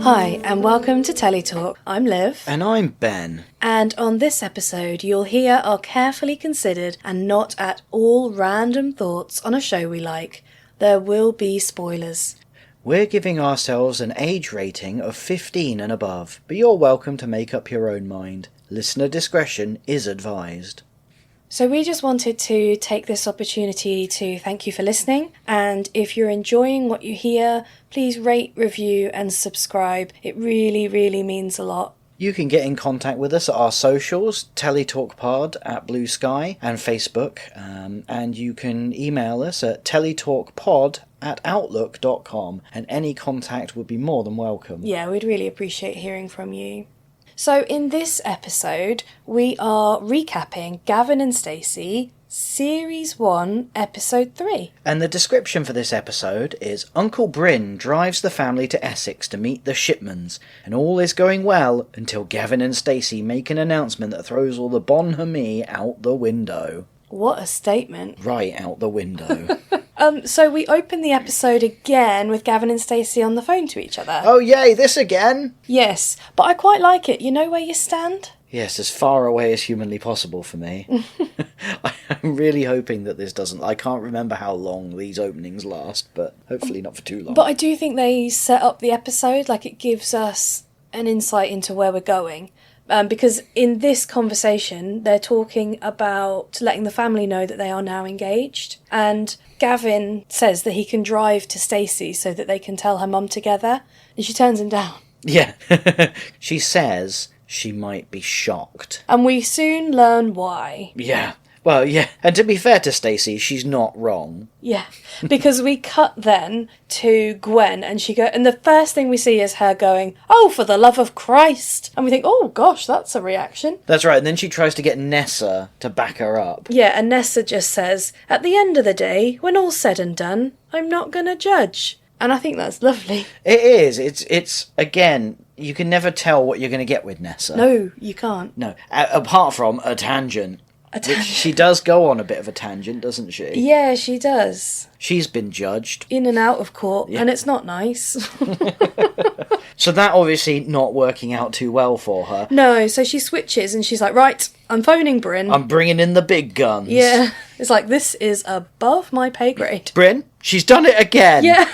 Hi, and welcome to Teletalk. I'm Liv. And I'm Ben. And on this episode, you'll hear our carefully considered and not at all random thoughts on a show we like. There will be spoilers. We're giving ourselves an age rating of 15 and above, but you're welcome to make up your own mind. Listener discretion is advised. So we just wanted to take this opportunity to thank you for listening, and if you're enjoying what you hear, please rate, review and subscribe. It really, really means a lot. You can get in contact with us at our socials, TeletalkPod at Blue Sky and Facebook, and you can email us at teletalkpod@outlook.com, and any contact would be more than welcome. Yeah, we'd really appreciate hearing from you. So in this episode, we are recapping Gavin and Stacey, Series 1, Episode 3. And the description for this episode is Uncle Bryn drives the family to Essex to meet the Shipmans, and all is going well until Gavin and Stacey make an announcement that throws all the bonhomie out the window. What a statement. Right out the window. So we open the episode again with Gavin and Stacey on the phone to each other. Oh yay, this again? Yes, but I quite like it. You know where you stand? Yes, as far away as humanly possible for me. I'm really hoping that this doesn't... I can't remember how long these openings last, but hopefully not for too long. But I do think they set up the episode, like it gives us an insight into where we're going. Because in this conversation, they're talking about letting the family know that they are now engaged. And Gavin says that he can drive to Stacey so that they can tell her mum together. And she turns him down. Yeah. She says she might be shocked. And we soon learn why. Yeah. Well, yeah. And to be fair to Stacey, she's not wrong. Yeah. Because we cut then to Gwen and and the first thing we see is her going, "Oh, for the love of Christ." And we think, oh gosh, that's a reaction. That's right. And then she tries to get Nessa to back her up. Yeah, and Nessa just says, "At the end of the day, when all's said and done, I'm not gonna judge." And I think that's lovely. It is. It's again, you can never tell what you're going to get with Nessa. No, you can't. No. Apart from a tangent. Which she does go on a bit of a tangent, doesn't she? Yeah, she does. She's been judged. In and out of court, yeah. And it's not nice. So that obviously not working out too well for her. No, so she switches and she's like, right, I'm phoning Bryn. I'm bringing in the big guns. Yeah, it's like, this is above my pay grade. Bryn, she's done it again. Yeah.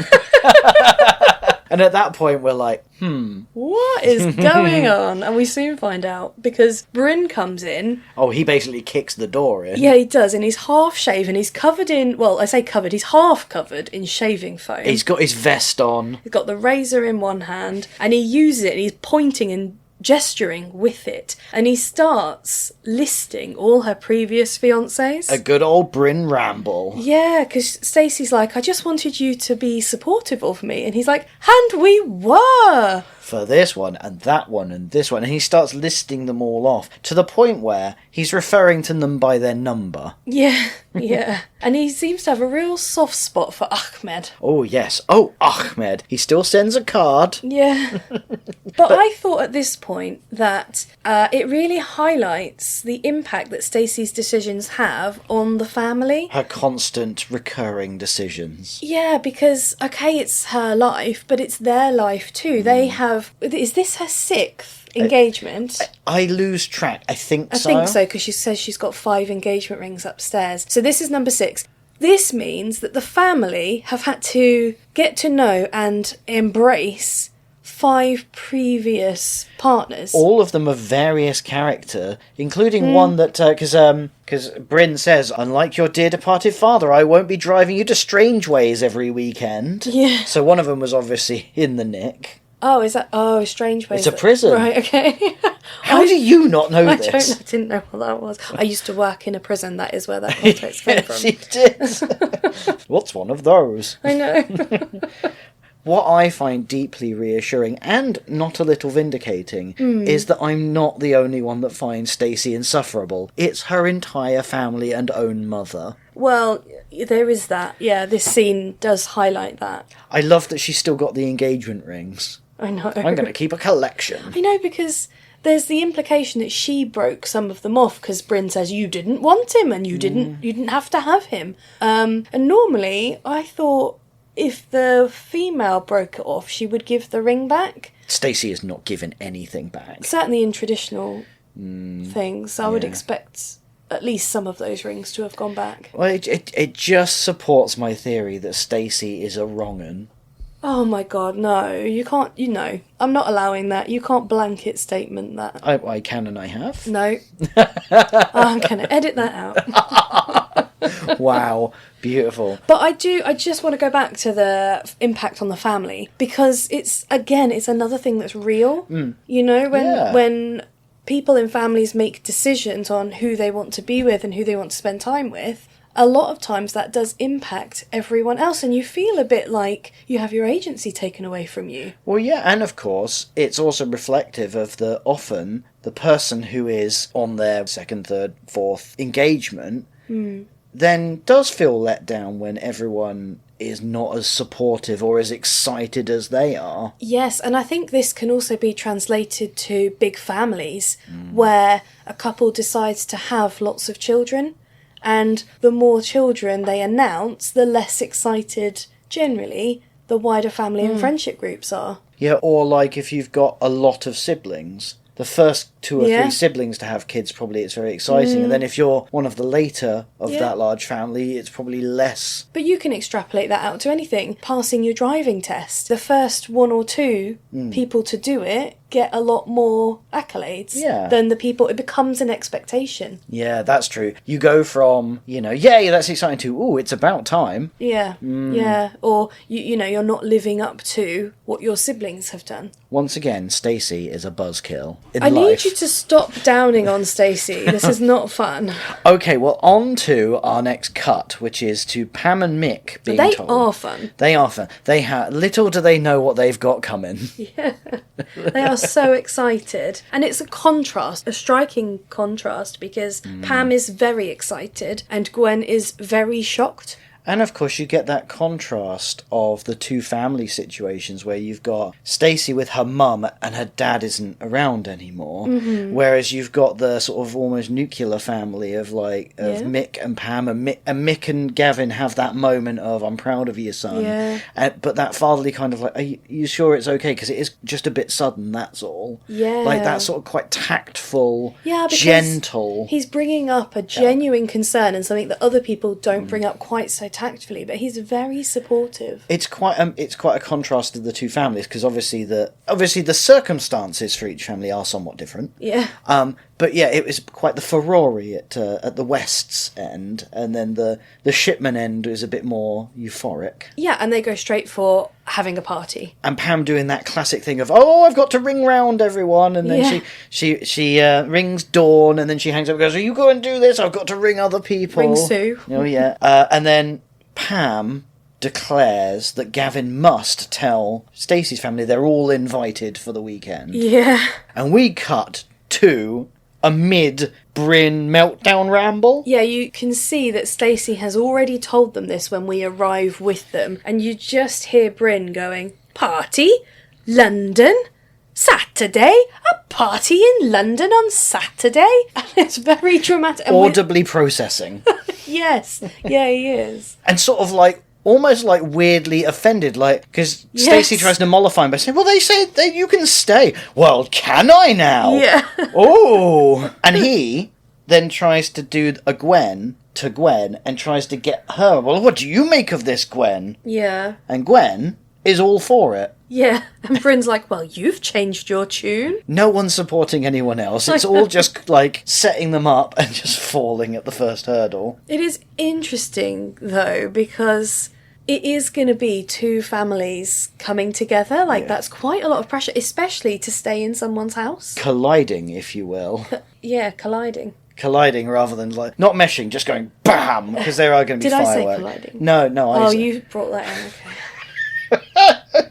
And at that point, we're like, what is going on? And we soon find out, because Bryn comes in. Oh, he basically kicks the door in. Yeah, he does, and he's half-shaven. He's covered in, well, I say covered, he's half-covered in shaving foam. He's got his vest on. He's got the razor in one hand, and he uses it, and he's pointing and gesturing with it, and he starts listing all her previous fiancés. A good old Bryn ramble. Yeah, because Stacey's like, I just wanted you to be supportive of me, and he's like, and we were! For this one, and that one, and this one, and he starts listing them all off, to the point where he's referring to them by their number. Yeah, yeah. And he seems to have a real soft spot for Ahmed. Oh, yes. Oh, Ahmed. He still sends a card. Yeah. But I thought at this point that it really highlights the impact that Stacey's decisions have on the family. Her constant recurring decisions. Yeah, because, okay, it's her life, but it's their life too. They have... Is this her 6th engagement? I lose track. I think so. I think so, because she says she's got 5 engagement rings upstairs. So this is number 6. This means that the family have had to get to know and embrace 5 previous partners. All of them of various character, including one that... Because Bryn says, unlike your dear departed father, I won't be driving you to strange ways every weekend. Yeah. So one of them was obviously in the nick. Oh, is that... Oh, strange ways. It's a prison. Right, okay. How do you not know I this? I didn't know what that was. I used to work in a prison. That is where that context came from. Yes, you did. What's one of those? I know. What I find deeply reassuring and not a little vindicating is that I'm not the only one that finds Stacey insufferable. It's her entire family and own mother. Well, there is that. Yeah, this scene does highlight that. I love that she's still got the engagement rings. I know. I'm going to keep a collection. I know, because there's the implication that she broke some of them off because Bryn says you didn't want him and you didn't have to have him. And normally I thought if the female broke it off, she would give the ring back. Stacey is not given anything back. Certainly in traditional things, I would expect at least some of those rings to have gone back. Well, it just supports my theory that Stacey is a wrong-un. Oh my god, no. You can't, I'm not allowing that. You can't blanket statement that. I can and I have. No. I'm going to edit that out. Wow, beautiful. But I just want to go back to the impact on the family, because it's another thing that's real. When people in families make decisions on who they want to be with and who they want to spend time with, a lot of times that does impact everyone else, and you feel a bit like you have your agency taken away from you. Well, yeah, and of course, it's also reflective of often the person who is on their second, third, fourth engagement then does feel let down when everyone is not as supportive or as excited as they are. Yes, and I think this can also be translated to big families where a couple decides to have lots of children, and the more children they announce, the less excited, generally, the wider family and friendship groups are. Yeah, or like if you've got a lot of siblings, the first 2 or 3 siblings to have kids, probably it's very exciting. And then if you're one of the later of that large family, it's probably less. But you can extrapolate that out to anything. Passing your driving test. The first 1 or 2 people to do it get a lot more accolades than the people. It becomes an expectation. Yeah, that's true. You go from, yay, that's exciting, to, ooh, it's about time. Yeah, yeah. Or, you're not living up to what your siblings have done. Once again, Stacey is a buzzkill in I life. need you to stop downing on Stacey. This is not fun. Okay, well, on to our next cut, which is to Pam and Mick being told. They are fun. They are fun. Little do they know what they've got coming. Yeah. They are so excited. And it's a striking contrast, because Pam is very excited and Gwen is very shocked. And of course you get that contrast of the two family situations where you've got Stacey with her mum and her dad isn't around anymore, whereas you've got the sort of almost nuclear family of Mick and Pam, and Mick and Gavin have that moment of, I'm proud of you, son. But that fatherly kind of like, are you sure it's okay? Because it is just a bit sudden, that's all. Yeah. Like that sort of quite tactful, gentle. He's bringing up a genuine concern and something that other people don't bring up quite so tactfully, but he's very supportive. It's quite a contrast to the two families, because obviously the circumstances for each family are somewhat different. Yeah. But yeah, it was quite the furore at the West's end, and then the Shipman end is a bit more euphoric. Yeah, and they go straight for having a party. And Pam doing that classic thing of, oh, I've got to ring round everyone, and then she rings Dawn, and then she hangs up and goes, oh, you go and do this, I've got to ring other people. Ring Sue. Oh yeah. And then Pam declares that Gavin must tell Stacey's family they're all invited for the weekend. Yeah. And we cut to a mid-Bryn meltdown ramble. Yeah, you can see that Stacey has already told them this when we arrive with them, and you just hear Bryn going, party? London? Saturday? A party in London on Saturday? And it's very dramatic. And audibly processing. Yes. Yeah, he is. And sort of like, almost like weirdly offended, like, because Stacey tries to mollify him by saying, well, they say that you can stay. Well, can I now? Yeah. Oh. And he then tries to do a Gwen to Gwen and tries to get her, well, what do you make of this, Gwen? Yeah. And Gwen is all for it. Yeah, and Bryn's like, well, you've changed your tune. No one's supporting anyone else. It's all just, like, setting them up and just falling at the first hurdle. It is interesting, though, because it is going to be two families coming together. Like, that's quite a lot of pressure, especially to stay in someone's house. Colliding, if you will. Yeah, colliding. Colliding rather than, like, not meshing, just going BAM! Because there are going to be fireworks. Did I say colliding? No, I said... you brought that in, okay.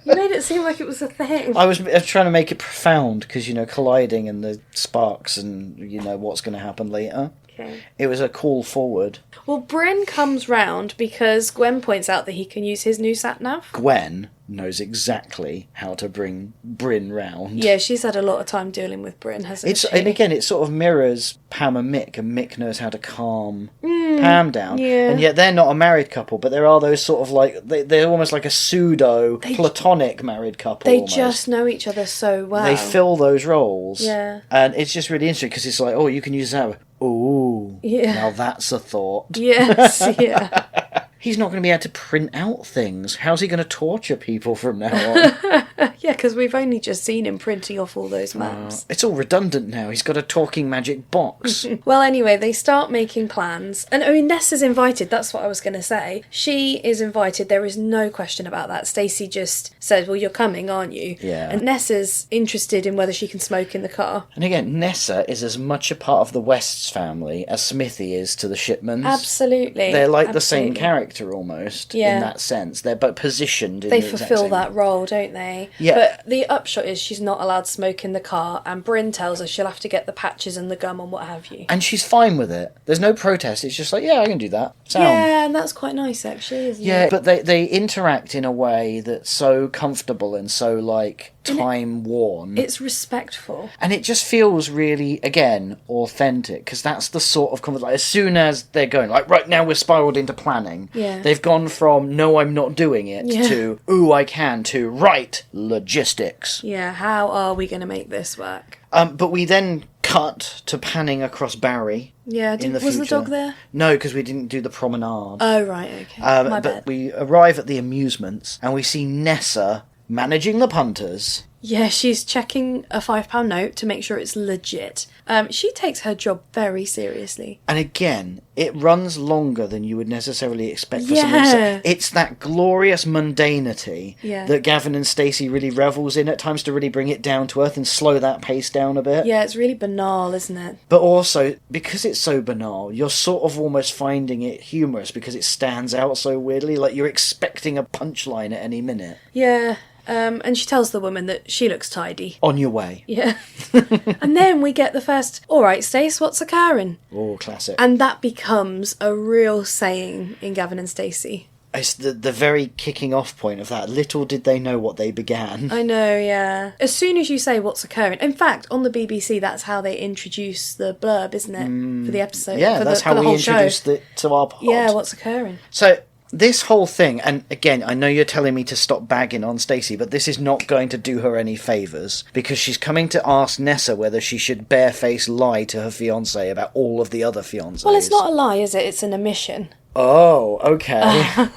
You made it seem like it was a thing. I was trying to make it profound, because, colliding and the sparks and, what's going to happen later. Okay. It was a call forward. Well, Bryn comes round because Gwen points out that he can use his new sat-nav. Gwen knows exactly how to bring Bryn round. Yeah, she's had a lot of time dealing with Bryn, hasn't she? And again, it sort of mirrors Pam and Mick knows how to calm Pam down. Yeah. And yet they're not a married couple, but there are those sort of like, they're almost like a pseudo-platonic married couple. They almost. just know each other so well. They fill those roles. Yeah. And it's just really interesting because it's like, oh, you can use that. Ooh. Yeah. Now that's a thought. Yes, yeah. He's not going to be able to print out things. How's he going to torture people from now on? Yeah, because we've only just seen him printing off all those maps. It's all redundant now. He's got a talking magic box. Well, anyway, they start making plans. And, I mean, Nessa's invited. That's what I was going to say. She is invited. There is no question about that. Stacey just said, well, you're coming, aren't you? Yeah. And Nessa's interested in whether she can smoke in the car. And again, Nessa is as much a part of the West's family as Smithy is to the Shipmans. Absolutely. They're like the same character almost, Yeah. in that sense. They're both positioned in They the exact fulfill same that role, don't they? Yeah. But the upshot is she's not allowed to smoke in the car, and Bryn tells her she'll have to get the patches and the gum and what have you. And she's fine with it. There's no protest. It's just like, yeah, I can do that. Sound. Yeah, and that's quite nice, actually, isn't Yeah, it? but they interact in a way that's so comfortable and so, like, time-worn. It's respectful. And it just feels really, again, authentic, because that's the sort of conversation. Like, as soon as they're going, like, right now we're spiralled into planning, Yeah. they've gone from, no, I'm not doing it, Yeah. to, ooh, I can, to, right, logistics. Yeah, how are we going to make this work? But we then cut to panning across Barry. Yeah, in the was the future. dog there? No, because we didn't do the promenade. Oh, right, okay. My but bad. we arrive at the amusements, and we see Nessa managing the punters. Yeah, she's checking a £5 note to make sure it's legit. She takes her job very seriously. And again, it runs longer than you would necessarily expect for Yeah. something. It's that glorious mundanity Yeah. that Gavin and Stacey really revels in at times to really bring it down to earth and slow that pace down a bit. Yeah, it's really banal, isn't it? But also, because it's so banal, you're sort of almost finding it humorous because it stands out so weirdly. Like, you're expecting a punchline at any minute. Yeah, and she tells the woman that she looks tidy. On your way. Yeah. And then we get the first, all right, Stace, what's occurring? Oh, classic. And that becomes a real saying in Gavin and Stacey. It's the very kicking off point of that. Little did they know what they began. I know, yeah. As soon as you say what's occurring, in fact, on the BBC, that's how they introduce the blurb, isn't it, for the episode? Yeah, for that's the how we whole introduced show. it to our pod. Yeah, what's occurring? So this whole thing, and again, I know you're telling me to stop bagging on Stacey, but this is not going to do her any favours, because she's coming to ask Nessa whether she should barefaced lie to her fiancé about all of the other fiancés. Well, it's not a lie, is it? It's an omission. Oh, okay.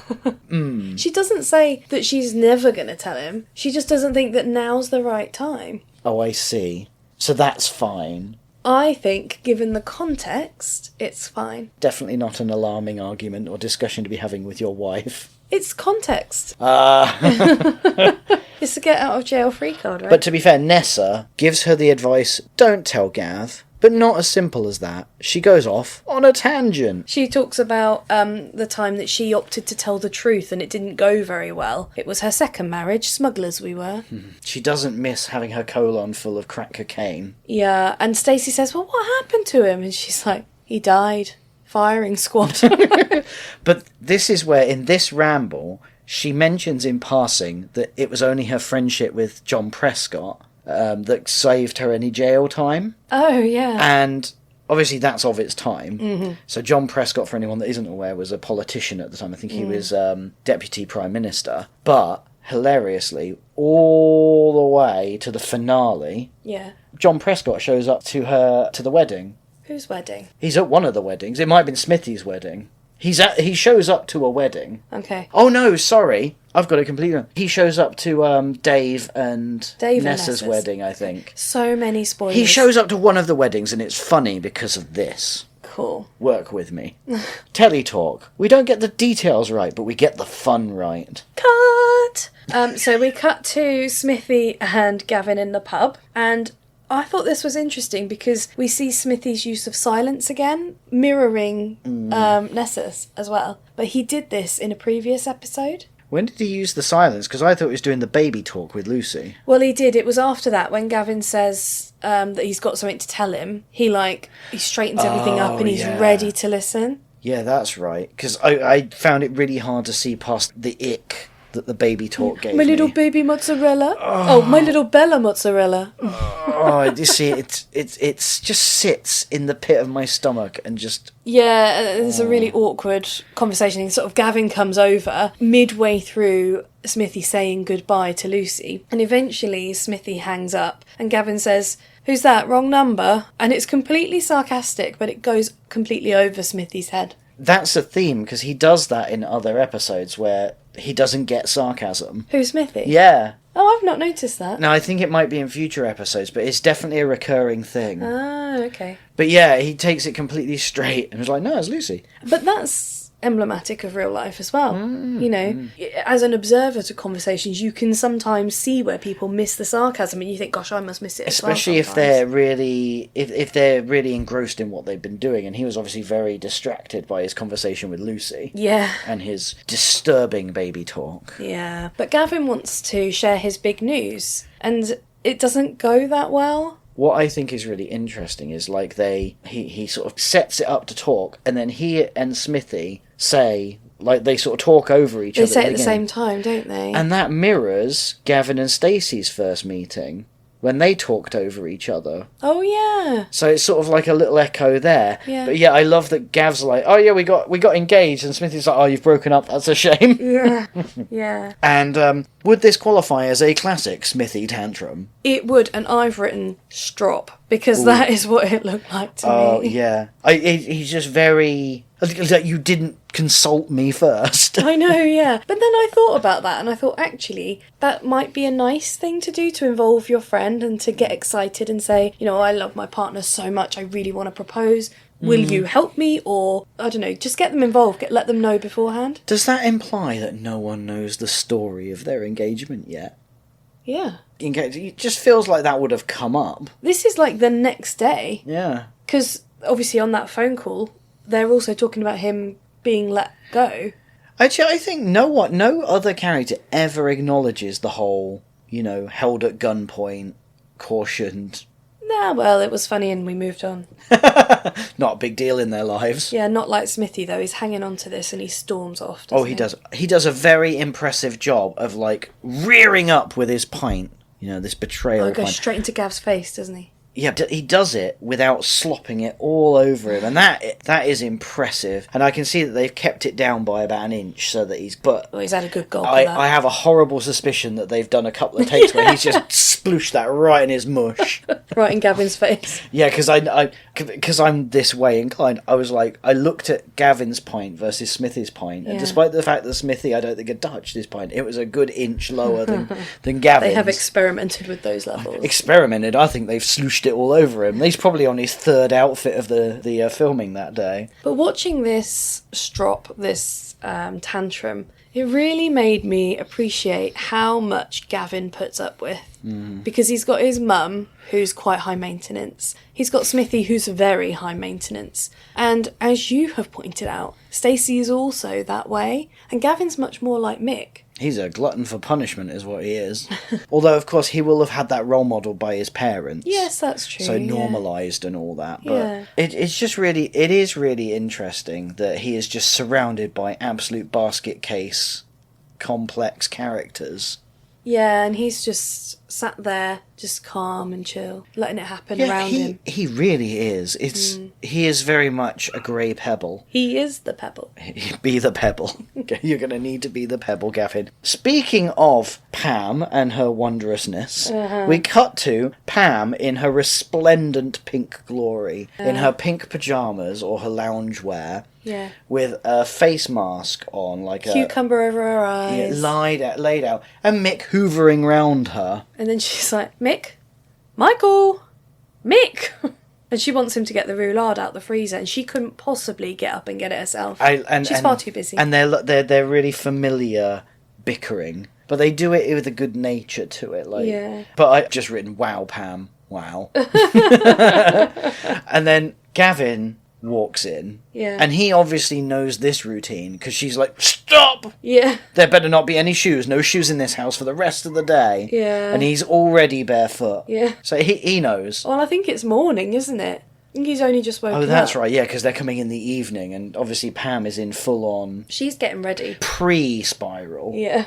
She doesn't say that she's never going to tell him. She just doesn't think that now's the right time. Oh, I see. So that's fine. I think, given the context, it's fine. Definitely not an alarming argument or discussion to be having with your wife. It's context. Ah. It's a get out of jail free card, right? But to be fair, Nessa gives her the advice, don't tell Gav. But not as simple as that. She goes off on a tangent. She talks about the time that she opted to tell the truth and it didn't go very well. It was her second marriage, smugglers we were. She doesn't miss having her colon full of crack cocaine. Yeah, and Stacey says, well, what happened to him? And she's like, he died. Firing squad. But this is where, in this ramble, she mentions in passing that it was only her friendship with John Prescott that saved her any jail time. Oh, yeah. And obviously that's of its time. Mm-hmm. So John Prescott, for anyone that isn't aware, was a politician at the time. I think he was Deputy Prime Minister. But, hilariously, all the way to the finale, Yeah. John Prescott shows up to the wedding. Whose wedding? He's at one of the weddings. It might have been Smithy's wedding. He shows up to a wedding. Okay. Oh no, sorry. I've got it completely wrong. He shows up to Dave and Nessa's wedding, I think. So many spoilers. He shows up to one of the weddings and it's funny because of this. Cool. Work with me. Telly talk. We don't get the details right, but we get the fun right. Cut! So we cut to Smithy and Gavin in the pub, and I thought this was interesting because we see Smithy's use of silence again, mirroring Nessa's as well. But he did this in a previous episode. When did he use the silence? Because I thought he was doing the baby talk with Lucy. Well, he did. It was after that when Gavin says that he's got something to tell him. He straightens everything up and he's ready to listen. Yeah, that's right. Because I found it really hard to see past the ick that the baby talk gave My little me. baby mozzarella. Oh, my little Bella mozzarella. Oh, you see, it just sits in the pit of my stomach and just... Yeah, it's a really awkward conversation. Sort of Gavin comes over midway through Smithy saying goodbye to Lucy, and eventually Smithy hangs up and Gavin says, "Who's that? Wrong number?" And it's completely sarcastic, but it goes completely over Smithy's head. That's a theme, because he does that in other episodes where he doesn't get sarcasm. Who's Smithy? Yeah. Oh, I've not noticed that. No, I think it might be in future episodes, but it's definitely a recurring thing. Ah, okay. But yeah, he takes it completely straight and is like, no, it's Lucy. But that's emblematic of real life as well. You know, as an observer to conversations, you can sometimes see where people miss the sarcasm and you think, gosh, I must miss it as well Especially if sometimes. they're really if they're really engrossed in what they've been doing, and he was obviously very distracted by his conversation with Lucy. Yeah. And his disturbing baby talk. Yeah. But Gavin wants to share his big news, and it doesn't go that well. What I think is really interesting is like he sort of sets it up to talk, and then he and Smithy say, like, they sort of talk over each other. They say at at the same time, don't they? And that mirrors Gavin and Stacey's first meeting, when they talked over each other. Oh, yeah. So it's sort of like a little echo there. Yeah. But yeah, I love that Gav's like, oh yeah, we got engaged, and Smithy's like, oh, you've broken up, that's a shame. Yeah. Yeah. And would this qualify as a classic Smithy tantrum? It would, and I've written strop, because that is what it looked like to Oh, me. yeah. He's just very... Like, you didn't consult me first. I know, yeah. But then I thought about that, and I thought, actually, that might be a nice thing to do, to involve your friend and to get excited and say, you know, I love my partner so much, I really want to propose. Will you help me? Or, I don't know, just get them involved, let them know beforehand. Does that imply that no one knows the story of their engagement yet? Yeah. It just feels like that would have come up. This is like the next day. Yeah. Because, obviously, on that phone call, they're also talking about him being let go. Actually, I think no other character ever acknowledges the whole, you know, held at gunpoint, cautioned. Nah, well, it was funny and we moved on. Not a big deal in their lives. Yeah, not like Smithy, though. He's hanging on to this and he storms off. Oh, he does. He does a very impressive job of, like, rearing up with his pint. You know, this betrayal Goes pint. straight into Gav's face, doesn't he? Yeah, but he does it without slopping it all over him, and that is impressive. And I can see that they've kept it down by about an inch, so that he's... But Well, he's had a good goal for I that. have a horrible suspicion that they've done a couple of takes where he's just splooshed that right in his mush. Right in Gavin's face. Yeah, because I'm this way inclined. I was like, I looked at Gavin's pint versus Smithy's pint, and Yeah. despite the fact that Smithy, I don't think had touched his pint, it was a good inch lower than Gavin's. They have experimented with those levels. Experimented. I think they've slooshed it all over him. He's probably on his third outfit of the filming that day. But watching this strop, this tantrum, it really made me appreciate how much Gavin puts up with. Because he's got his mum, who's quite high maintenance. He's got Smithy, who's very high maintenance. And as you have pointed out, Stacey is also that way. And Gavin's much more like Mick. He's a glutton for punishment is what he is. Although, of course, he will have had that role model by his parents. Yes, that's true. So yeah. normalised and all that. But Yeah. it is really interesting that he is just surrounded by absolute basket case complex characters. Yeah, and he's just sat there, just calm and chill, letting it happen around him. He really is. He is very much a grey pebble. He is the pebble. Be the pebble. You're going to need to be the pebble, Gavin. Speaking of Pam and her wondrousness, we cut to Pam in her resplendent pink glory, in her pink pyjamas or her loungewear, Yeah. with a face mask on, like Cucumber over her a eyes. laid out, and Mick hoovering round her. And then she's like, Mick? Michael! Mick! And she wants him to get the roulade out the freezer, and she couldn't possibly get up and get it herself. She's far too busy. And they're really familiar bickering, but they do it with a good nature to it. Like, Yeah. But I've just written, wow, Pam, wow. And then Gavin walks in, Yeah. and he obviously knows this routine, because she's like, stop! Yeah. There better not be any shoes. No shoes in this house for the rest of the day. Yeah. And he's already barefoot. Yeah. So he knows. Well, I think it's morning, isn't it? He's only just woken up. Oh, that's right, yeah, because they're coming in the evening, and obviously Pam is in full-on... She's getting ready. Pre-spiral. Yeah.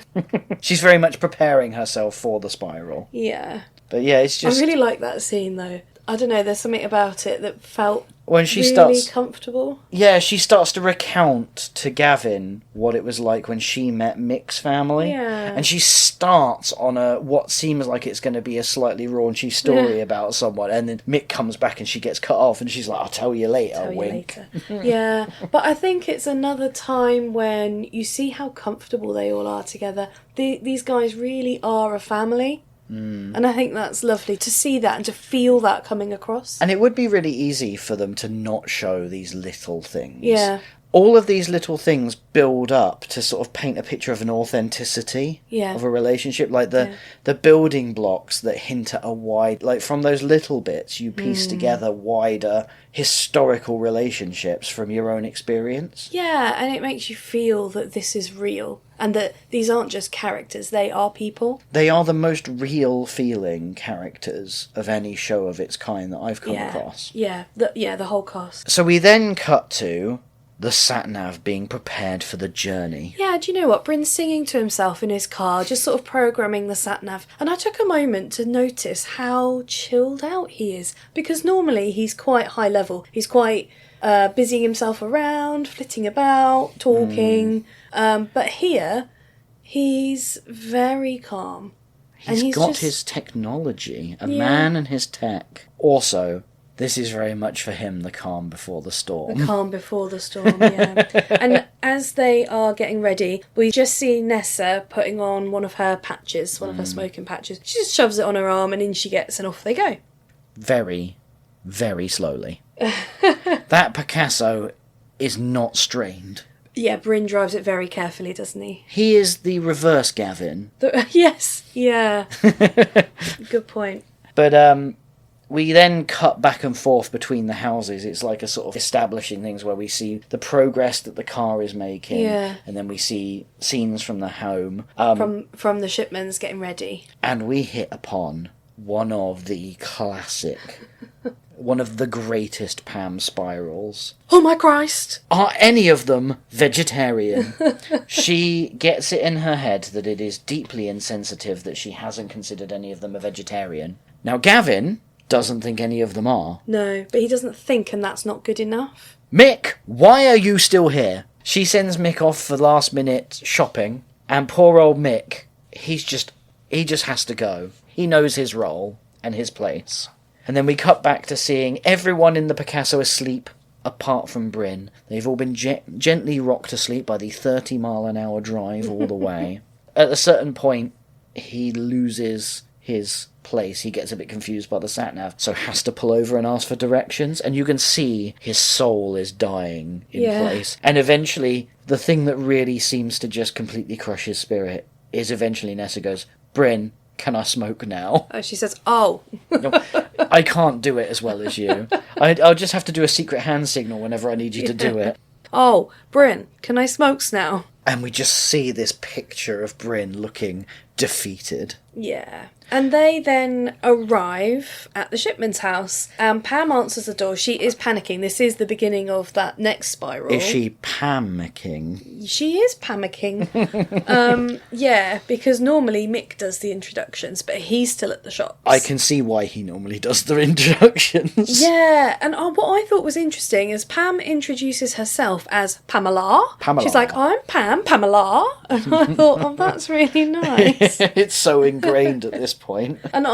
She's very much preparing herself for the spiral. Yeah. But yeah, it's just... I really like that scene, though. I don't know, there's something about it that felt when she really comfortable. Yeah, she starts to recount to Gavin what it was like when she met Mick's family. Yeah. And she starts on what seems like it's going to be a slightly raunchy story about someone, and then Mick comes back and she gets cut off, and she's like, I'll tell you later, wink. Yeah, but I think it's another time when you see how comfortable they all are together. These guys really are a family. And I think that's lovely to see that and to feel that coming across. And it would be really easy for them to not show these little things. Yeah. All of these little things build up to sort of paint a picture of an authenticity of a relationship. Like the building blocks that hint at a wide... Like, from those little bits, you piece together wider historical relationships from your own experience. Yeah, and it makes you feel that this is real. And that these aren't just characters, they are people. They are the most real-feeling characters of any show of its kind that I've come across. Yeah, the whole cast. So we then cut to the sat-nav being prepared for the journey. Yeah, do you know what? Bryn's singing to himself in his car, just sort of programming the sat-nav. And I took a moment to notice how chilled out he is. Because normally he's quite high level. He's quite busying himself around, flitting about, talking... but here, he's very calm. He's got his technology, a man and his tech. Also, this is very much for him, the calm before the storm. The calm before the storm, yeah. And as they are getting ready, we just see Nessa putting on one of her patches, one of her smoking patches. She just shoves it on her arm and in she gets and off they go. Very, very slowly. That Picasso is not strained. Yeah, Bryn drives it very carefully, doesn't he? He is the reverse Gavin. Yes, yeah. Good point. But we then cut back and forth between the houses. It's like a sort of establishing things where we see the progress that the car is making. Yeah. And then we see scenes from the home. From the Shipmans getting ready. And we hit upon one of the classic... one of the greatest Pam spirals. Oh my Christ! Are any of them vegetarian? She gets it in her head that it is deeply insensitive that she hasn't considered any of them a vegetarian. Now, Gavin doesn't think any of them are. No, but he doesn't think, and that's not good enough. Mick, why are you still here? She sends Mick off for last-minute shopping, and poor old Mick, he just has to go. He knows his role and his place. And then we cut back to seeing everyone in the Picasso asleep, apart from Bryn. They've all been gently rocked to sleep by the 30-mile-an-hour drive all the way. At a certain point, he loses his place. He gets a bit confused by the sat-nav, so has to pull over and ask for directions. And you can see his soul is dying in place. And eventually, the thing that really seems to just completely crush his spirit is eventually Nessa goes, Bryn, can I smoke now? Oh, she says, oh. No, I can't do it as well as you. I'll just have to do a secret hand signal whenever I need you to do it. Oh, Bryn, can I smokes now? And we just see this picture of Bryn looking defeated. Yeah. And they then arrive at the Shipman's house. Pam answers the door. She is panicking. This is the beginning of that next spiral. Is she panicking? She is panicking. Yeah, because normally Mick does the introductions, but he's still at the shops. I can see why he normally does the introductions. Yeah, and what I thought was interesting is Pam introduces herself as Pamela. She's like, I'm Pamela. And I thought, oh, that's really nice. It's so ingrained at this point. And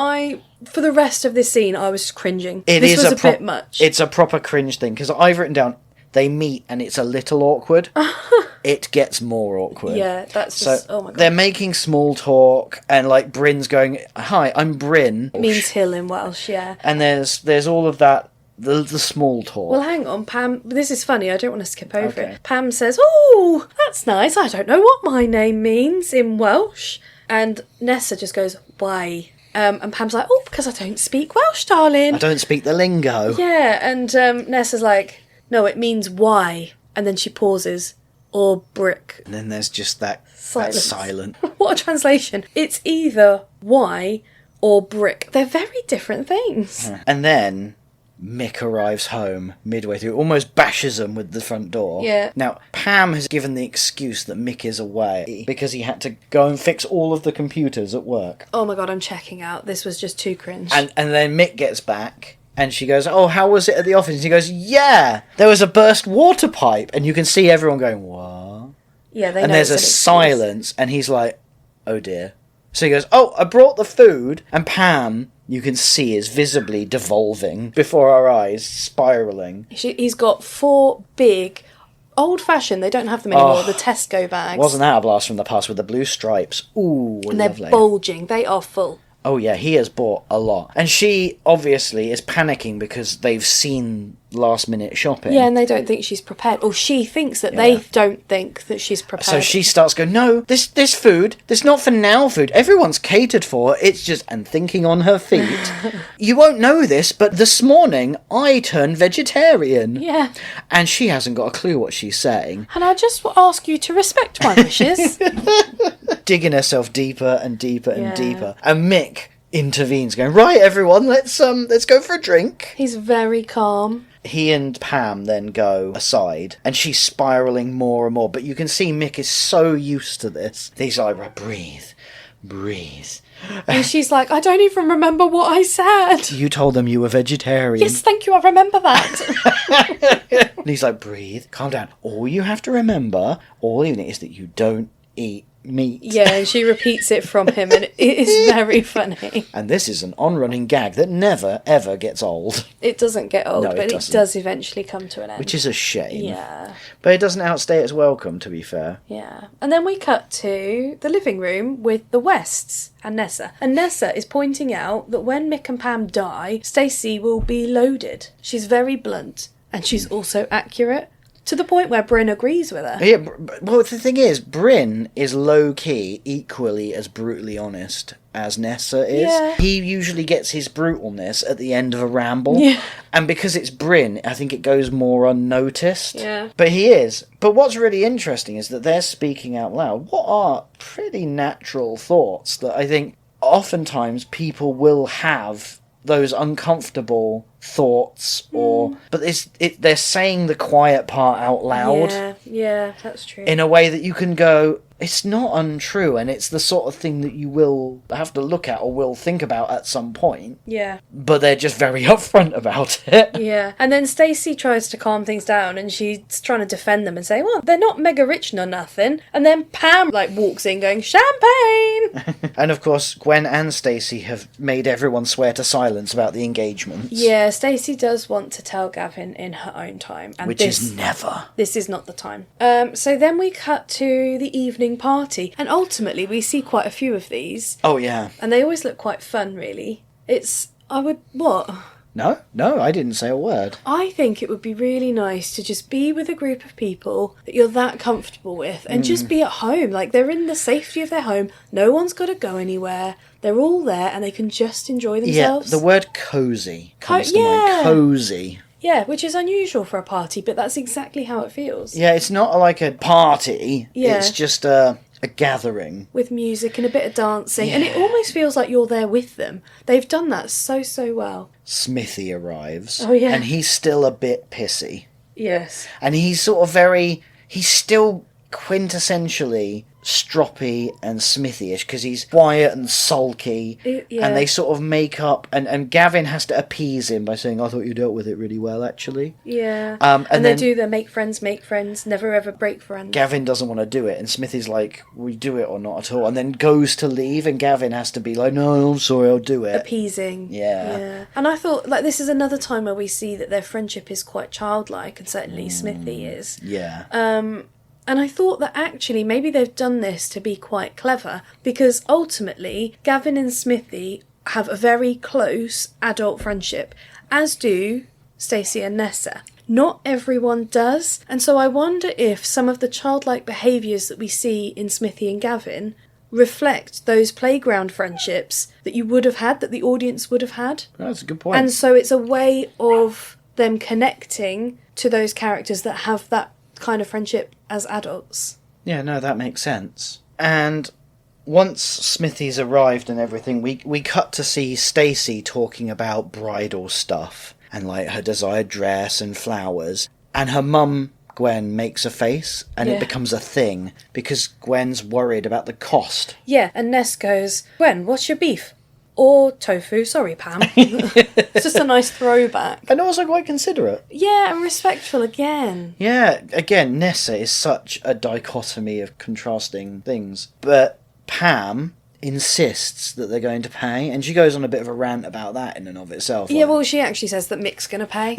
for the rest of this scene, I was cringing. This was a bit much. It's a proper cringe thing, because I've written down, they meet and it's a little awkward. It gets more awkward. Yeah, that's just, oh my God. They're making small talk, and like Bryn's going, hi, I'm Bryn. It means hill in Welsh, yeah. And there's all of that, the small talk. Well, hang on, Pam, this is funny, I don't want to skip over it. Pam says, oh, that's nice, I don't know what my name means in Welsh. And Nessa just goes, why? And Pam's like, oh, because I don't speak Welsh, darling. I don't speak the lingo. Yeah, and Nessa's like, no, it means why. And then she pauses, or brick. And then there's just that silent. What a translation. It's either why or brick. They're very different things. And then Mick arrives home midway through, almost bashes him with the front door. Yeah. Now, Pam has given the excuse that Mick is away because he had to go and fix all of the computers at work. Oh my god, I'm checking out. This was just too cringe. And then Mick gets back and she goes, oh, how was it at the office? And he goes, yeah, there was a burst water pipe. And you can see everyone going, what? Yeah, they know. And there's a silence and he's like, oh dear. So he goes, oh, I brought the food. And Pam, you can see, is visibly devolving before our eyes, spiralling. He's got 4 big, old-fashioned, they don't have them anymore, the Tesco bags. Wasn't that a blast from the past with the blue stripes? Ooh, and lovely. they're bulging. They are full. Oh yeah, he has bought a lot. And she, obviously, is panicking because they've seen last-minute shopping. Yeah, and they don't think she's prepared. Or she thinks that they don't think that she's prepared. So she starts going, no, this food, this not for now food. Everyone's catered for. It's just, and thinking on her feet. You won't know this, but this morning I turned vegetarian. Yeah. And she hasn't got a clue what she's saying. And I just ask you to respect my wishes. Digging herself deeper and deeper and deeper. And Mick intervenes, going, right, everyone, let's go for a drink. He's very calm. He and Pam then go aside, and she's spiralling more and more. But you can see Mick is so used to this. He's like, right, breathe. And she's like, I don't even remember what I said. You told them you were vegetarian. Yes, thank you, I remember that. And he's like, breathe, calm down. All you have to remember all evening is that you don't eat meat. Yeah, and she repeats it from him, and it is very funny. And this is an on-running gag that never, ever gets old. It doesn't get old, No, but it does eventually come to an end. Which is a shame. Yeah. But it doesn't outstay its welcome, to be fair. Yeah. And then we cut to the living room with the Wests and Nessa. And Nessa is pointing out that when Mick and Pam die, Stacey will be loaded. She's very blunt, and she's also accurate. To the point where Bryn agrees with her. Yeah, well, the thing is, Bryn is low-key equally as brutally honest as Nessa is. Yeah. He usually gets his brutalness at the end of a ramble. Yeah. And because it's Bryn, I think it goes more unnoticed. Yeah. But he is. But what's really interesting is that they're speaking out loud. What are pretty natural thoughts that I think oftentimes people will have those uncomfortable thoughts, but they're saying the quiet part out loud. Yeah, that's true. In a way that you can go, it's not untrue, and it's the sort of thing that you will have to look at or will think about at some point. Yeah. But they're just very upfront about it. Yeah. And then Stacey tries to calm things down, and she's trying to defend them and say, well, they're not mega rich nor nothing. And then Pam, walks in going, champagne! And of course, Gwen and Stacey have made everyone swear to silence about the engagements. Yeah, Stacey does want to tell Gavin in her own time. And Which is never. This is not the time. So then we cut to the evening party, and ultimately we see quite a few of these. Oh, yeah. And they always look quite fun, really. What? No, I didn't say a word. I think it would be really nice to just be with a group of people that you're that comfortable with and just be at home. They're in the safety of their home. No one's got to go anywhere. They're all there and they can just enjoy themselves. Yeah, the word cosy comes to mind. Cosy. Yeah, which is unusual for a party, but that's exactly how it feels. Yeah, it's not like a party. Yeah. It's just a gathering. With music and a bit of dancing. Yeah. And it almost feels like you're there with them. They've done that so well. Smithy arrives. Oh, yeah. And he's still a bit pissy. Yes. And he's sort of he's still quintessentially stroppy and Smithy-ish because he's quiet and sulky, and they sort of make up, and Gavin has to appease him by saying, I thought you dealt with it really well, actually. Yeah. And they do the make friends, never ever break friends. Gavin doesn't want to do it, and Smithy's like, we do it or not at all, and then goes to leave, and Gavin has to be like, no, I'm sorry, I'll do it. Appeasing. Yeah. And I thought, this is another time where we see that their friendship is quite childlike, and certainly Smithy is. Yeah. And I thought that actually maybe they've done this to be quite clever, because ultimately Gavin and Smithy have a very close adult friendship, as do Stacey and Nessa. Not everyone does, and so I wonder if some of the childlike behaviours that we see in Smithy and Gavin reflect those playground friendships that you would have had, that the audience would have had. That's a good point. And so it's a way of them connecting to those characters that have that kind of friendship as adults. Yeah, no, that makes sense. And once Smithy's arrived and everything, we cut to see Stacey talking about bridal stuff. and like her desired dress and flowers. And her mum, Gwen, makes a face, and it becomes a thing because Gwen's worried about the cost. Yeah, and Ness goes, Gwen, what's your beef? Or tofu, sorry Pam. It's just a nice throwback. And also quite considerate. Yeah, and respectful again. Yeah, again, Nessa is such a dichotomy of contrasting things. But Pam insists that they're going to pay, and she goes on a bit of a rant about that in and of itself. Yeah, well, she actually says that Mick's going to pay.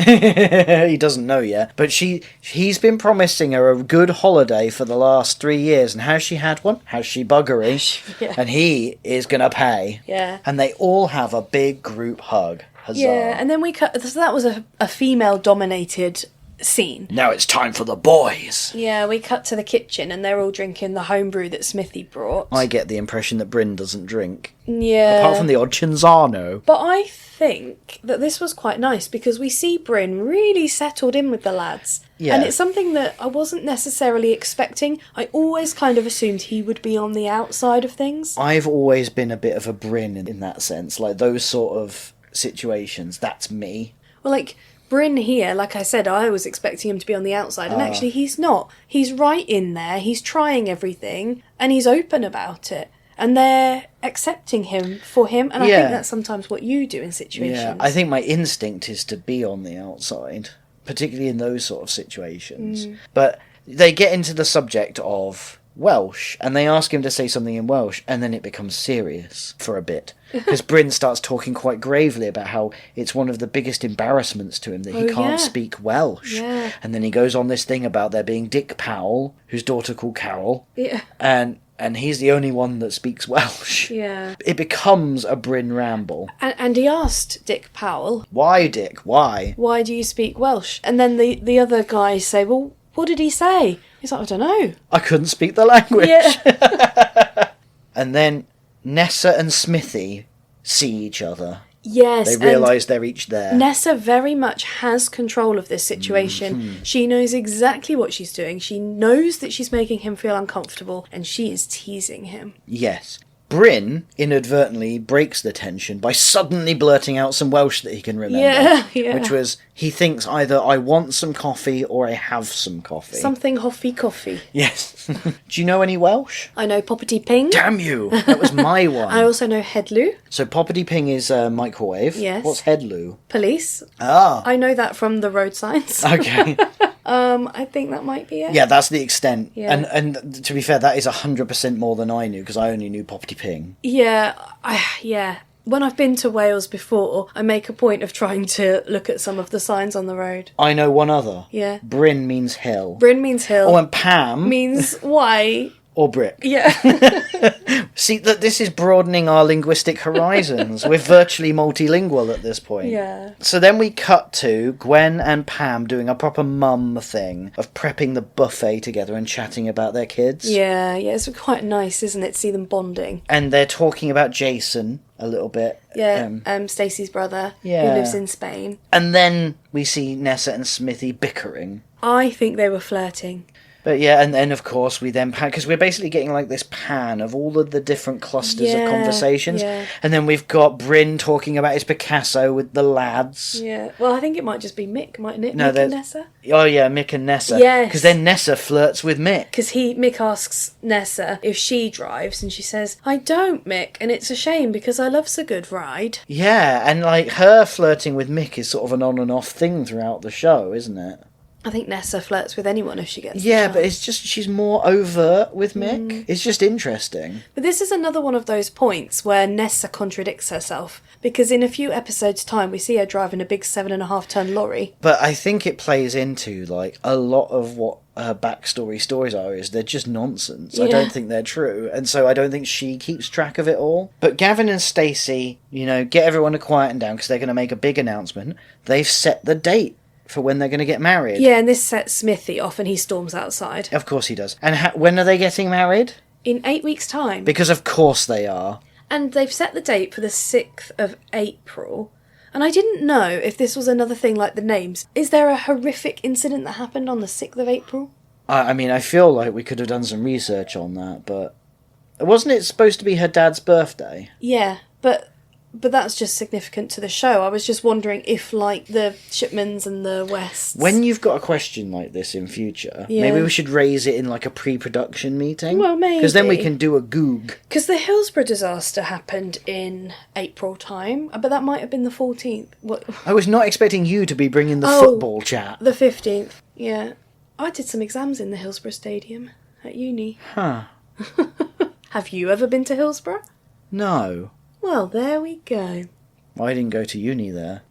He doesn't know yet, but he's been promising her a good holiday for the last 3 years, and has she had one? Has she buggery? Yeah. And he is going to pay. Yeah. And they all have a big group hug. Huzzah. Yeah, and then we cut... So that was a female-dominated scene. Now it's time for the boys. Yeah, we cut to the kitchen and they're all drinking the homebrew that Smithy brought. I get the impression that Bryn doesn't drink. Yeah. Apart from the odd Cinzano. But I think that this was quite nice because we see Bryn really settled in with the lads. Yeah. And it's something that I wasn't necessarily expecting. I always kind of assumed he would be on the outside of things. I've always been a bit of a Bryn in that sense. Like, those sort of situations, that's me. Well, like... Bryn here, like I said, I was expecting him to be on the outside, and actually he's not. He's right in there, he's trying everything, and he's open about it. And they're accepting him for him, and I think that's sometimes what you do in situations. Yeah, I think my instinct is to be on the outside, particularly in those sort of situations. But they get into the subject of Welsh, and they ask him to say something in Welsh, and then it becomes serious for a bit. Because Bryn starts talking quite gravely about how it's one of the biggest embarrassments to him that he can't speak Welsh. Yeah. And then he goes on this thing about there being Dick Powell, whose daughter called Carol. Yeah. And he's the only one that speaks Welsh. Yeah. It becomes a Bryn ramble. And he asked Dick Powell, Why, Dick? Why? why do you speak Welsh? And then the other guys say, well, what did he say? He's like, I don't know. I couldn't speak the language. Yeah. And then Nessa and Smithy see each other. Yes. They realise they're each there. Nessa very much has control of this situation. She knows exactly what she's doing. She knows that she's making him feel uncomfortable, and she is teasing him. Yes. Bryn inadvertently breaks the tension by suddenly blurting out some Welsh that he can remember. Yeah. Which was, he thinks either I want some coffee or I have some coffee. Something hoffy coffee. Yes. Do you know any Welsh? I know Poppity Ping. Damn you! That was my one. I also know Headloo. So Poppity Ping is microwave. Yes. What's Headloo? Police. Ah. I know that from the road signs. Okay. I think that might be it. Yeah, that's the extent. Yeah. And to be fair, that is 100% more than I knew, because I only knew Poppity Ping. Yeah, yeah. When I've been to Wales before, I make a point of trying to look at some of the signs on the road. I know one other. Yeah. Bryn means hill. Bryn means hill. Oh, and Pam means white. or brick. Yeah. See, that this is broadening our linguistic horizons. We're virtually multilingual at this point. Yeah. So then we cut to Gwen and Pam doing a proper mum thing of prepping the buffet together and chatting about their kids. Yeah, it's quite nice, isn't it, to see them bonding. And they're talking about Jason a little bit. Yeah, Stacey's brother, Yeah. who lives in Spain. And then we see Nessa and Smithy bickering. I think they were flirting. But yeah, and then of course we then pan, because we're basically getting like this pan of all of the different clusters of conversations. Yeah. And then we've got Bryn talking about his Picasso with the lads. Yeah. Well, I think it might just be Mick, mightn't it? No, Mick and Nessa? Oh yeah, Mick and Nessa. Yes. Because then Nessa flirts with Mick. Because Mick asks Nessa if she drives, and she says, I don't, Mick, and it's a shame because I loves a good ride. Yeah, and like her flirting with Mick is sort of an on and off thing throughout the show, isn't it? I think Nessa flirts with anyone if she gets the Yeah, chance. but it's just she's more overt with Mick. It's just interesting. But this is another one of those points where Nessa contradicts herself, because in a few episodes' time we see her driving a big 7.5-ton lorry. But I think it plays into like a lot of what her backstory stories are is they're just nonsense. I Yeah. don't think they're true, and so I don't think she keeps track of it all. But Gavin and Stacey, get everyone to quieten down because they're going to make a big announcement. They've set the date for when they're going to get married. Yeah, and this sets Smithy off and he storms outside. Of course he does. And when are they getting married? In 8 weeks' time. Because of course they are. And they've set the date for the 6th of April. And I didn't know if this was another thing like the names. Is there a horrific incident that happened on the 6th of April? I mean, I feel like we could have done some research on that, but wasn't it supposed to be her dad's birthday? Yeah, but But that's just significant to the show. I was just wondering if, like, the Shipmans and the Wests... When you've got a question like this in future, maybe we should raise it in, like, a pre-production meeting. Well, maybe. Because then we can do a goog. Because the Hillsborough disaster happened in April time, but that might have been the 14th. What? I was not expecting you to be bringing the football chat. The 15th, yeah. I did some exams in the Hillsborough Stadium at uni. Huh. Have you ever been to Hillsborough? No. Well, there we go. I didn't go to uni there.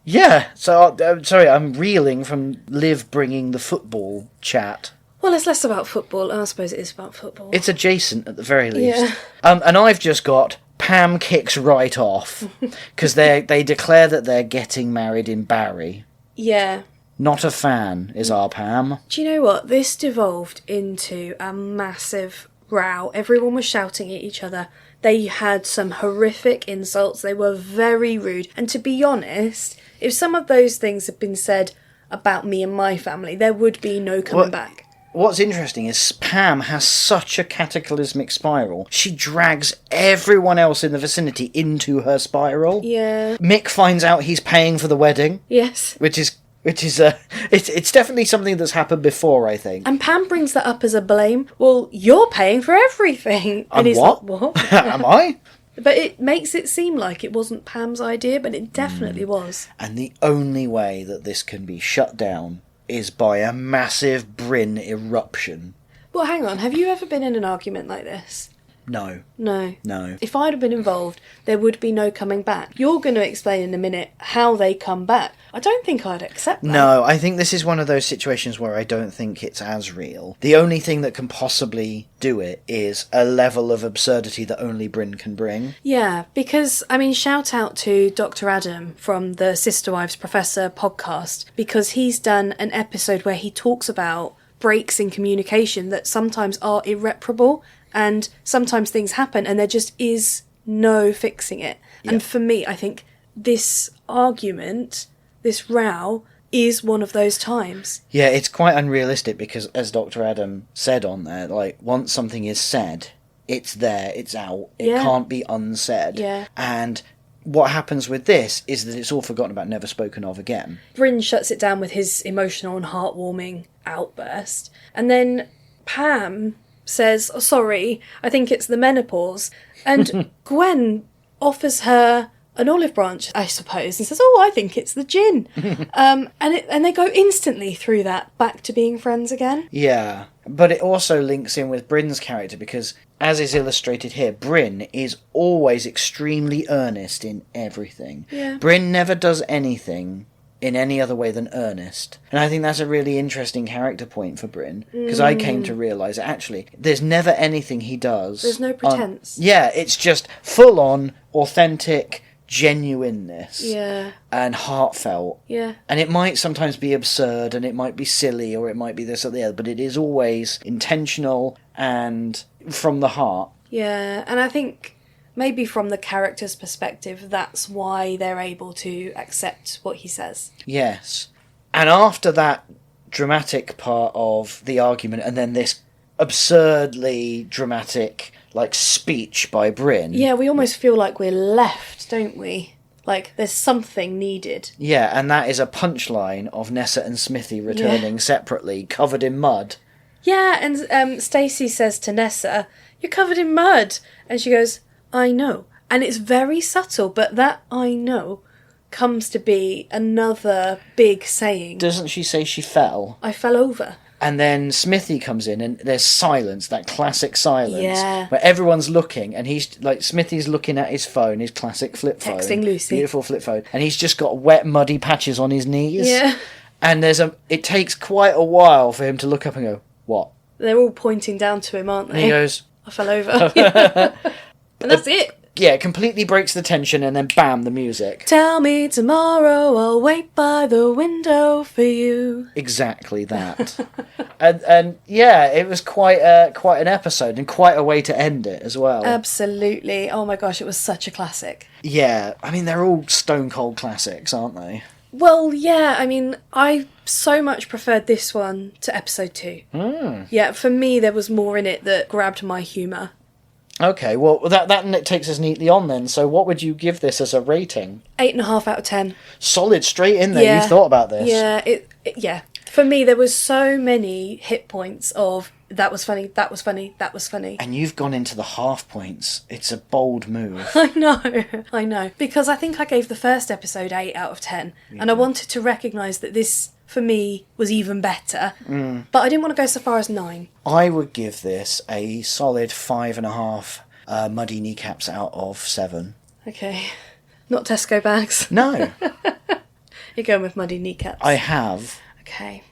Yeah, so, sorry, I'm reeling from Liv bringing the football chat. Well, it's less about football. I suppose it is about football. It's adjacent, at the very least. Yeah. And I've just got Pam kicks right off, because they declare that they're getting married in Barry. Yeah. Not a fan, is our Pam. Do you know what? This devolved into a massive row. Everyone was shouting at each other. They had some horrific insults. They were very rude. And to be honest, if some of those things had been said about me and my family, there would be no coming back. What's interesting is Pam has such a cataclysmic spiral. She drags everyone else in the vicinity into her spiral. Yeah. Mick finds out he's paying for the wedding. Yes. Which is it's definitely something that's happened before, I think. And Pam brings that up as a blame. Well, you're paying for everything. And he's what? like, what? Am I? But it makes it seem like it wasn't Pam's idea, but it definitely was. And the only way that this can be shut down is by a massive Bryn eruption. Well, hang on. Have you ever been in an argument like this? No. No. No. If I'd have been involved, there would be no coming back. You're going to explain in a minute how they come back. I don't think I'd accept that. No, I think this is one of those situations where I don't think it's as real. The only thing that can possibly do it is a level of absurdity that only Bryn can bring. Yeah, because, I mean, shout out to Dr. Adam from the Sister Wives Professor podcast, because he's done an episode where he talks about breaks in communication that sometimes are irreparable. And sometimes things happen and there just is no fixing it. Yep. And for me, I think this argument, this row, is one of those times. Yeah, it's quite unrealistic because, as Dr. Adam said on there, like, once something is said, it's there, it's out, it can't be unsaid. Yeah. And what happens with this is that it's all forgotten about, never spoken of again. Bryn shuts it down with his emotional and heartwarming outburst. And then Pam says, oh, sorry, I think it's the menopause. And Gwen offers her an olive branch, I suppose, and says, oh, I think it's the gin. And they go instantly through that back to being friends again. Yeah, but it also links in with Bryn's character because, as is illustrated here, Bryn is always extremely earnest in everything. Yeah. Bryn never does anything in any other way than earnest. And I think that's a really interesting character point for Bryn, because I came to realise that actually there's never anything he does. There's no pretense. Yeah, it's just full-on, authentic genuineness. Yeah. And heartfelt. Yeah. And it might sometimes be absurd, and it might be silly, or it might be this or the other, but it is always intentional and from the heart. Yeah, and I think maybe from the character's perspective, that's why they're able to accept what he says. Yes. And after that dramatic part of the argument, and then this absurdly dramatic, like, speech by Bryn... Yeah, we almost feel like we're left, don't we? Like, there's something needed. Yeah, and that is a punchline of Nessa and Smithy returning separately, covered in mud. Yeah, and Stacey says to Nessa, you're covered in mud. And she goes, I know. And it's very subtle, but that I know comes to be another big saying. Doesn't she say she fell? I fell over. And then Smithy comes in and there's silence, that classic silence. Yeah. Where everyone's looking and he's, like, Smithy's looking at his phone, his classic flip phone. Texting Lucy. Beautiful flip phone. And he's just got wet, muddy patches on his knees. Yeah. And it takes quite a while for him to look up and go, what? They're all pointing down to him, aren't they? And he goes... I fell over. And that's it. Yeah, it completely breaks the tension and then bam, the music. Tell me tomorrow, I'll wait by the window for you. Exactly that. and yeah, it was quite an episode and quite a way to end it as well. Absolutely. Oh my gosh, it was such a classic. Yeah, I mean, they're all stone cold classics, aren't they? Well, yeah, I mean, I so much preferred this one to episode 2. Yeah, for me, there was more in it that grabbed my humour. Okay, well, that takes us neatly on then. So what would you give this as a rating? 8.5 out of 10. Solid, straight in there. Yeah. You've thought about this. Yeah, yeah. For me, there was so many hit points of that was funny, that was funny, that was funny. And you've gone into the half points. It's a bold move. I know. Because I think I gave the first episode 8 out of 10. And I wanted to recognise that this, for me, was even better. But I didn't want to go so far as 9. I would give this a solid 5.5 muddy kneecaps out of 7. Okay. Not Tesco bags. No. You're going with muddy kneecaps. I have. Okay.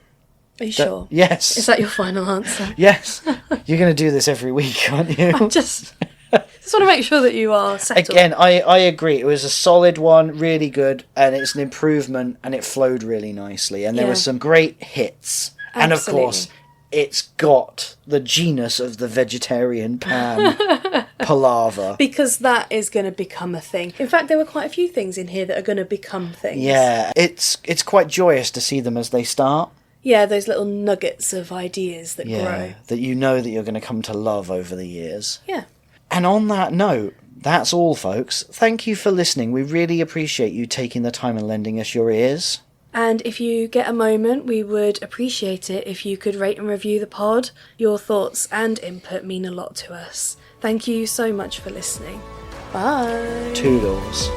Are you sure? Yes. Is that your final answer? Yes. You're going to do this every week, aren't you? I just want to make sure that you are settled. Again, I agree. It was a solid one, really good, and it's an improvement, and it flowed really nicely. And there were some great hits. Absolutely. And of course, it's got the genus of the vegetarian Pam palaver. Because that is going to become a thing. In fact, there were quite a few things in here that are going to become things. Yeah, it's quite joyous to see them as they start. Yeah, those little nuggets of ideas that grow. That you know that you're going to come to love over the years. Yeah. And on that note, that's all, folks. Thank you for listening. We really appreciate you taking the time and lending us your ears. And if you get a moment, we would appreciate it if you could rate and review the pod. Your thoughts and input mean a lot to us. Thank you so much for listening. Bye. Toodles.